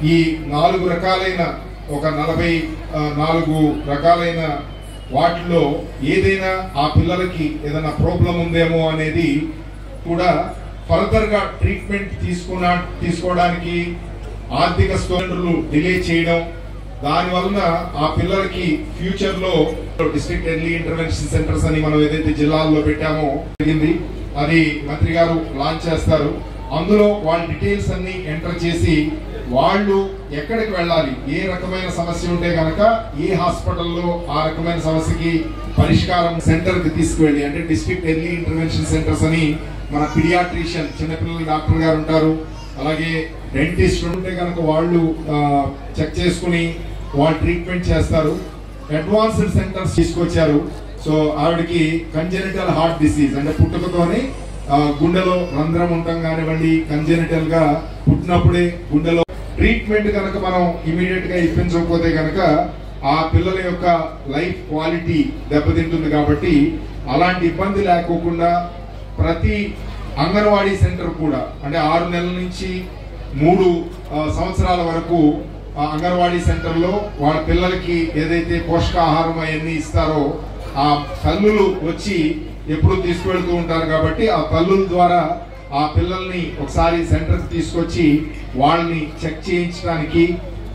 ఈ 4 రకాలైన ఒక 44 రకాలైన వాటిలో ఏదైనా ఆ పిల్లలకి ఏదైనా ప్రాబ్లం ఉందేమో అనేది కూడా ఫర్దర్గా ట్రీట్మెంట్ తీసుకోవడానికి ఆర్థిక స్తోమతలు డిలే చేయడం, దానివలన ఆ పిల్లలకి ఫ్యూచర్లో డిస్ట్రిక్ట్ ఎర్లీ ఇంటర్వెన్షన్ సెంటర్స్ అని మనం ఏదైతే జిల్లాల్లో పెట్టామో జరిగింది, అది మంత్రి గారు లాంచ్ చేస్తారు. అందులో వాళ్ళ డీటెయిల్స్ అన్ని ఎంటర్ చేసి వాళ్ళు ఎక్కడికి వెళ్ళాలి, ఏ రకమైన సమస్య ఉంటే కనుక ఏ హాస్పిటల్లో ఆ రకమైన సమస్యకి పరిష్కారం సెంటర్కి తీసుకువెళ్ళి, అంటే డిస్ట్రిక్ట్ ఎర్లీ ఇంటర్వెన్షన్ సెంటర్స్ అని మన పీడియాట్రిషియన్ చిన్నపిల్లల డాక్టర్ గారు ఉంటారు, అలాగే డెంటిస్ట్ ఉంటే కనుక వాళ్ళు చెక్ చేసుకుని వాళ్ళు ట్రీట్మెంట్ చేస్తారు. అడ్వాన్స్డ్ సెంటర్స్ తీసుకొచ్చారు. సో ఆవిడకి కంజెనిటల్ హార్ట్ డిసీజ్ అంటే పుట్టుకతోనే గుండెలో రంధ్రం ఉండటం కానివ్వండి, కంజెనిటల్ గా పుట్టినప్పుడే గుండెలో ట్రీట్మెంట్ కనుక మనం ఇమీడియట్ గా ఇప్పించకపోతే కనుక ఆ పిల్లల యొక్క లైఫ్ క్వాలిటీ దెబ్బతింటుంది. కాబట్టి అలాంటి ఇబ్బంది లేకోకుండా ప్రతి అంగన్వాడీ సెంటర్ కూడా అంటే 6 నెలల నుంచి 3 సంవత్సరాల వరకు అంగన్వాడీ సెంటర్లో వాళ్ళ పిల్లలకి ఏదైతే పోషకాహారం అవన్నీ ఇస్తారో ఆ తల్లులు వచ్చి ఎప్పుడు తీసుకువెళ్తూ ఉంటారు. కాబట్టి ఆ తల్లుల ద్వారా ఆ పిల్లల్ని ఒకసారి సెంటర్కి తీసుకొచ్చి వాళ్ళని చెక్ చేయించడానికి,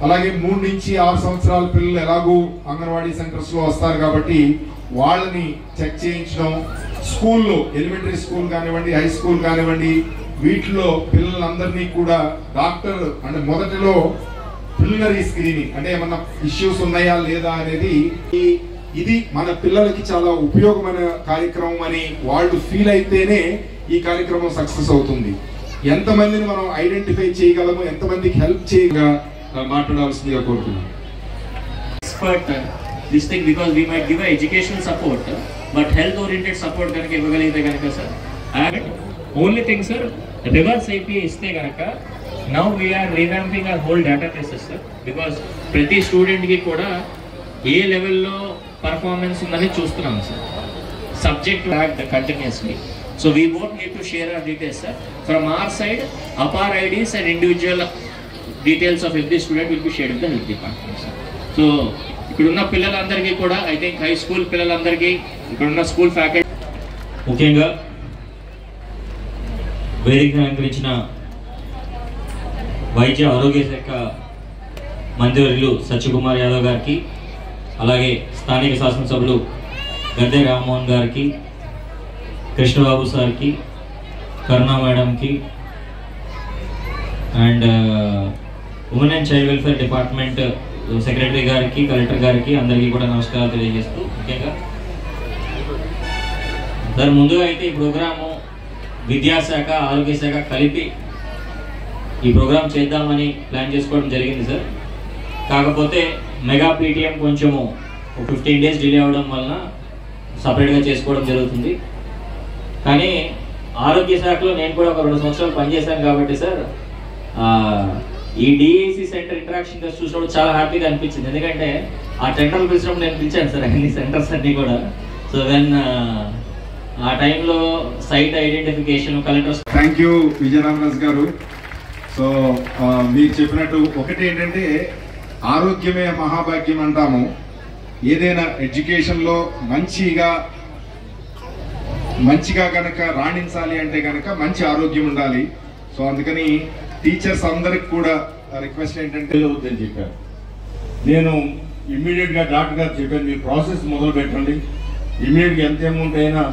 అలాగే 3 నుంచి 6 సంవత్సరాల పిల్లలు ఎలాగూ అంగన్వాడీ సెంటర్స్ లో వస్తారు కాబట్టి వాళ్ళని చెక్ చేయించడం, స్కూల్లో ఎలిమెంటరీ స్కూల్ కానివ్వండి, హై స్కూల్ కానివ్వండి, వీటిలో పిల్లలందరినీ కూడా డాక్టర్ అంటే మొదటిలో ప్రిలిమినరీ స్క్రీనింగ్ అంటే ఏమన్నా ఇష్యూస్ ఉన్నాయా లేదా అనేది, ఇది మన పిల్లలకి చాలా ఉపయోగమైన కార్యక్రమం అని వాళ్ళు ఫీల్ అయితేనే ఈ కార్యక్రమం సక్సెస్ అవుతుంది. ఎంతమందిని మనం ఐడెంటిఫై చేయగలము, ఎంతమందికి హెల్ప్ చేయగా మాట్లాడాల్సిందిగా కోరుతున్నాను. Expert this thing because we might give educational support but health oriented support కనుక ఇవ్వగలిగితే కనుక sir, and only thing sir reverse IPA ఇస్తే కనుక now we are revamping our whole databases sir, because ప్రతి స్టూడెంట్కి కూడా ఏ లెవెల్లో పర్ఫార్మెన్స్ ఉందని చూస్తున్నాం sir, subject continuously. So we won't need to share our details sir. From our side, APAR IDs and individual details of every student will be shared with the health department sir. So ikkadunna pillalandariki kuda I think high school pillalandariki ikkadunna school faculty ముఖ్యంగా వేదికను అలంకరించిన వైద్య ఆరోగ్య శాఖ మంత్రివర్యులు సత్యకుమార్ యాదవ్ గారికి, అలాగే స్థానిక శాసనసభ్యులు గద్దె రామ్మోహన్ గారికి, కృష్ణబాబు సార్కి, కరుణా మేడంకి and women and child welfare department secretary గారికి, కలెక్టర్ గారికి అందరికీ కూడా నమస్కారాలు తెలియజేస్తూ, ముఖ్యంగా దాని ముందుగా అయితే ఈ ప్రోగ్రాము విద్యాశాఖ ఆరోగ్య శాఖ కలిపి ఈ ప్రోగ్రాం చేద్దామని ప్లాన్ చేసుకోవడం జరిగింది సార్. కాకపోతే మెగా పీటీఎం కొంచెము 15 days డిలే అవడం వలన సపరేట్గా చేసుకోవడం జరుగుతుంది. కానీ ఆరోగ్య శాఖలో నేను కూడా ఒక 2 సంవత్సరాలు పనిచేశాను కాబట్టి సార్ ఈ డిఏసి సెంటర్ ఇంటరాక్షన్ చూసినప్పుడు చాలా హ్యాపీగా అనిపించింది. ఎందుకంటే ఆ టెండర్లు పిలిచినప్పుడు నేను పిలిచాను సార్ అన్ని సెంటర్స్ అన్నీ కూడా. సో వెన్ ఆ టైంలో site identification collectors. Thank you Vijayaramaraju garu. So మీరు చెప్పినట్టు ఒకటి ఏంటంటే ఆరోగ్యమే మహాభాగ్యం అంటాము. ఏదైనా ఎడ్యుకేషన్లో మంచిగా కనుక రాణించాలి అంటే కనుక మంచి ఆరోగ్యం ఉండాలి. సో అందుకని టీచర్స్ అందరికి కూడా రిక్వెస్ట్ ఏంటంటే అవుతుందని చెప్పారు. నేను ఇమ్మీడియట్గా డాక్టర్ గారు చెప్పాను, మీరు ప్రాసెస్ మొదలు పెట్టండి, ఇమ్మీడియట్గా ఎంత అమౌంట్ అయినా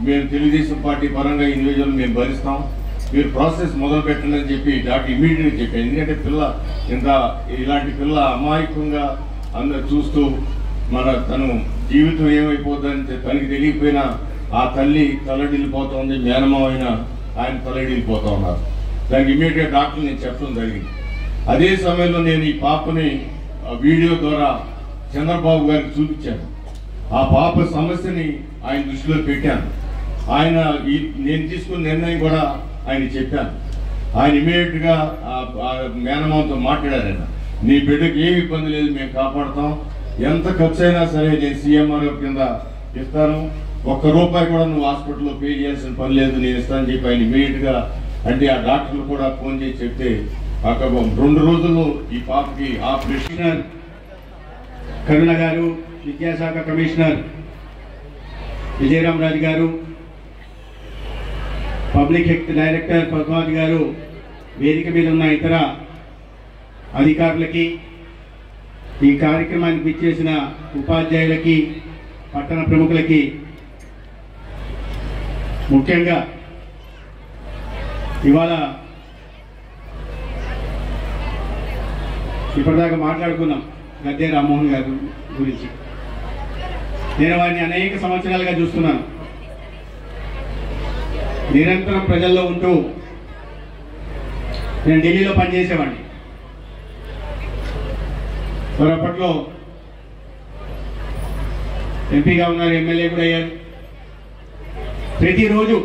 మేము తెలుగుదేశం పార్టీ పరంగా ఇండివిజువల్ మేము భరిస్తాం, మీరు ప్రాసెస్ మొదలు పెట్టండి అని చెప్పి డాక్టర్ ఇమ్మీడియట్గా చెప్పాను. ఎందుకంటే ఇలాంటి పిల్ల అమాయకంగా అందరు చూస్తూ తను జీవితం ఏమైపోతుందని తనకి తెలియకపోయినా ఆ తల్లి తలడిల్లిపోతుంది, మేనమావైన ఆయన తలడిల్లిపోతూ ఉన్నారు. దానికి ఇమ్మీడియట్గా డాక్టర్ నేను చెప్పడం జరిగింది. అదే సమయంలో నేను ఈ పాపని వీడియో ద్వారా చంద్రబాబు గారికి చూపించాను. ఆ పాప సమస్యని ఆయన దృష్టిలో పెట్టాను. నేను తీసుకున్న నిర్ణయం కూడా ఆయన చెప్పాను. ఆయన ఇమ్మీడియట్గా మేనమావతో మాట్లాడారు. నీ బిడ్డకి ఏమి ఇబ్బంది లేదు, మేము కాపాడుతాం, ఎంత ఖర్చు అయినా సరే నేను సీఎంఆర్ కింద ఇస్తాను, ₹1 కూడా నువ్వు హాస్పిటల్లో పే చేయాల్సిన పని లేదు, నేను ఇస్తానని చెప్పి ఆయన ఇమీడియట్గా అంటే ఆ డాక్టర్లు కూడా ఫోన్ చేసి చెప్తే 2 రోజుల్లో ఈ పాపకి ఆపరేషన్. కరుణ గారు, విద్యాశాఖ కమిషనర్ విజయరామరాజు గారు, పబ్లిక్ హెల్త్ డైరెక్టర్ పద్మావతి గారు, వేదిక మీద ఉన్న ఇతర అధికారులకి, ఈ కార్యక్రమానికి ఇచ్చేసిన ఉపాధ్యాయులకి, పట్టణ ప్రముఖులకి, ముఖ్యంగా ఇవాళ ఇప్పటిదాకా మాట్లాడుకున్నాం గద్దె రామ్మోహన్ గారి గురించి. నేను వారిని అనేక సంవత్సరాలుగా చూస్తున్నాను. నిరంతరం ప్రజల్లో ఉంటూ నేను ఢిల్లీలో పనిచేసేవాడిని. వారు అప్పట్లో ఎంపీగా ఉన్నారు, ఎమ్మెల్యే కూడా అయ్యారు. ప్రతిరోజు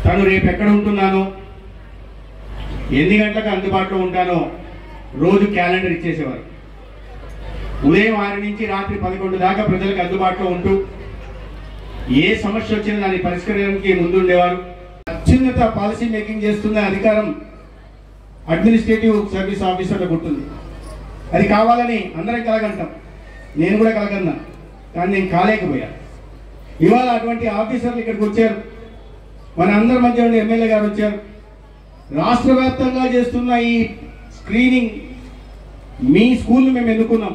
తను రేపు ఎక్కడ ఉంటున్నానో, ఎన్ని గంటలకు అందుబాటులో ఉంటానో రోజు క్యాలెండర్ ఇచ్చేసేవారు. ఉదయం 6 నుంచి రాత్రి 11 దాకా ప్రజలకు అందుబాటులో ఉంటూ ఏ సమస్య వచ్చినా దాన్ని పరిష్కరించడానికి ముందుండేవారు. అత్యున్నత పాలసీ మేకింగ్ చేస్తున్న అధికారం అడ్మినిస్ట్రేటివ్ సర్వీస్ ఆఫీసర్లకు ఉంటుంది. అది కావాలని అందరం కలగంటాం, నేను కూడా కలగన్నా, కానీ నేను కాలేకపోయాను. ఇవాళ అటువంటి ఆఫీసర్లు ఇక్కడికి వచ్చారు, మన అందరి మధ్య ఉండే ఎమ్మెల్యే గారు వచ్చారు. రాష్ట్ర వ్యాప్తంగా చేస్తున్న ఈ స్క్రీనింగ్ మీ స్కూల్ను మేము ఎన్నుకున్నాం,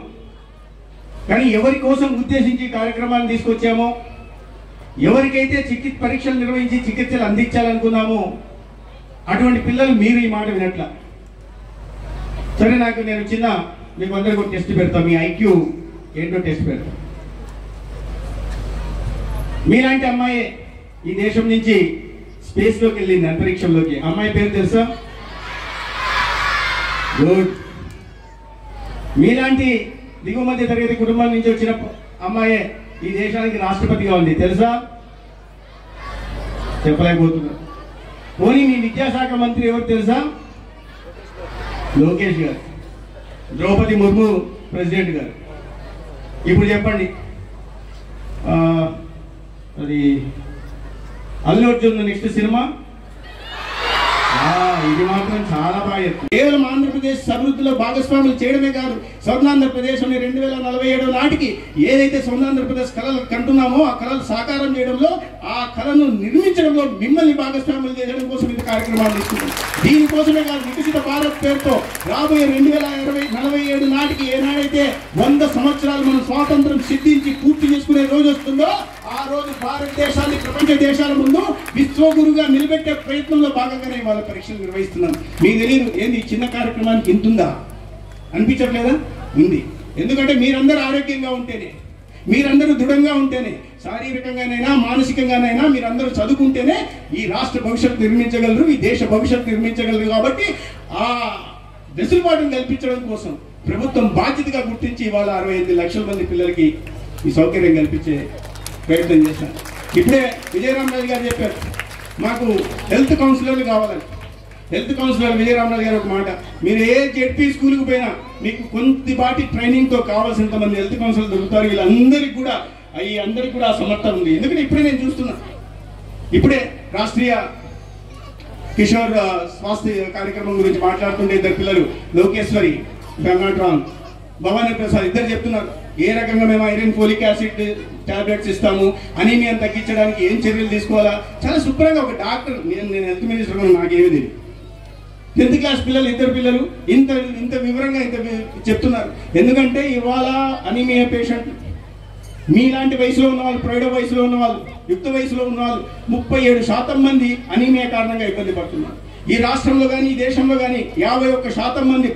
కానీ ఎవరి కోసం ఉద్దేశించి కార్యక్రమాన్ని తీసుకొచ్చామో, ఎవరికైతే పరీక్షలు నిర్వహించి చికిత్సలు అందించాలనుకున్నామో అటువంటి పిల్లలు మీరు ఈ మాట వినట్ల. సరే, నేను చిన్న మీకు అందరికీ ఒక టెస్ట్ పెడతాం, మీ ఐక్యూ ఏంటో టెస్ట్ పెడతాం. మీలాంటి అమ్మాయి ఈ దేశం నుంచి స్పేస్లోకి వెళ్ళింది, అంతరిక్షంలోకి. అమ్మాయి పేరు తెలుసా? గుడ్. మీలాంటి దిగువ మధ్య తరగతి కుటుంబం నుంచి వచ్చిన అమ్మాయే ఈ దేశానికి రాష్ట్రపతిగా ఉంది, తెలుసా? చెప్పలేకపోతున్నారు. పోనీ మీ విద్యాశాఖ మంత్రి ఎవరు తెలుసా? లోకేష్ గారు. ద్రౌపది ముర్ము ప్రెసిడెంట్ గారు. ఇప్పుడు చెప్పండి, అది అల్లు అర్జున్ నెక్స్ట్ సినిమా, ఇది మాత్రం చాలా బాగా చెప్తుంది. కేవలం ఆంధ్రప్రదేశ్ అభివృద్ధిలో భాగస్వాములు చేయడమే కాదు, స్వర్ణాంధ్రప్రదేశ్ అని 2047 నాటికి ఏదైతే స్వర్ణాంధ్రప్రదేశ్ కళలు కంటున్నామో ఆ కళలు సాకారం చేయడంలో, ఆ కళను నిర్మించడంలో మిమ్మల్ని భాగస్వాములు చేయడం కోసం ఇది కార్యక్రమాలు తీసుకుంటాం. దీనికోసమే కాదు, వికసిత భారత్ పేరుతో రాబోయే 2047 నాటికి ఏనాడైతే 100 సంవత్సరాలు మనం స్వాతంత్రం సిద్ధించి పూర్తి చేసుకునే రోజు వస్తుందో ఆ రోజు భారతదేశాన్ని ప్రపంచ దేశాల ముందు విశ్వగురుగా నిలబెట్టే ప్రయత్నంలో భాగంగానే వాళ్ళ పరీక్షలు నిర్వహిస్తున్నాం. మీకు తెలియదు ఏంది చిన్న కార్యక్రమానికి ఇంతుందా అనిపించట్లేదా? ఉంది. ఎందుకంటే మీరందరూ ఆరోగ్యంగా ఉంటేనే, మీరందరూ దృఢంగా ఉంటేనే, శారీరకంగానైనా మానసికంగానైనా మీరందరూ చదువుకుంటేనే ఈ రాష్ట్ర భవిష్యత్తు నిర్మించగలరు, ఈ దేశ భవిష్యత్తు నిర్మించగలరు. కాబట్టి ఆ వెసులుబాటును కల్పించడం కోసం ప్రభుత్వం బాధ్యతగా గుర్తించి ఇవాళ 65 లక్షల మంది పిల్లలకి ఈ సౌకర్యం కల్పించే ప్రయత్నం చేశాను. ఇప్పుడే విజయరామరాజు గారు చెప్పారు, మాకు హెల్త్ కౌన్సిలర్లు కావాలని. హెల్త్ కౌన్సిలర్ విజయరామరాజు గారు ఒక మాట, మీరు ఏ జెడ్పీ స్కూల్కి పోయినా మీకు కొద్దిపాటి ట్రైనింగ్తో కావాల్సినంత మంది హెల్త్ కౌన్సిలర్ దొరుకుతారు. వీళ్ళందరికీ కూడా అందరికీ కూడా సమర్థత ఉంది. ఎందుకంటే ఇప్పుడే నేను చూస్తున్నా, ఇప్పుడే రాష్ట్రీయ కిషోర్ స్వాస్థ్య కార్యక్రమం గురించి మాట్లాడుతుంటే ఇద్దరు పిల్లలు, లోకేశ్వరి, భవానీ ప్రసాద్, ఇద్దరు చెప్తున్నారు ఏ రకంగా మేము ఐరన్ ఫోలిక్ యాసిడ్ టాబ్లెట్స్ ఇస్తాము, అనీమియాని తగ్గించడానికి ఏం చర్యలు తీసుకోవాలా. చాలా శుభ్రంగా ఒక డాక్టర్, నేను హెల్త్ మినిస్టర్ నాకేమీ తెలియదు, 10th క్లాస్ పిల్లలు, ఇద్దరు పిల్లలు ఇంత వివరంగా చెప్తున్నారు. ఎందుకంటే ఇవాళ అనీమియా పేషెంట్ మీలాంటి వయసులో ఉన్న వాళ్ళు, ప్రౌఢ వయసులో ఉన్న వాళ్ళు, యుక్త వయసులో ఉన్న వాళ్ళు 37% మంది అనీమియా కారణంగా ఇబ్బంది పడుతున్నారు. ఈ రాష్ట్రంలో కానీ ఈ దేశంలో కానీ 51% మంది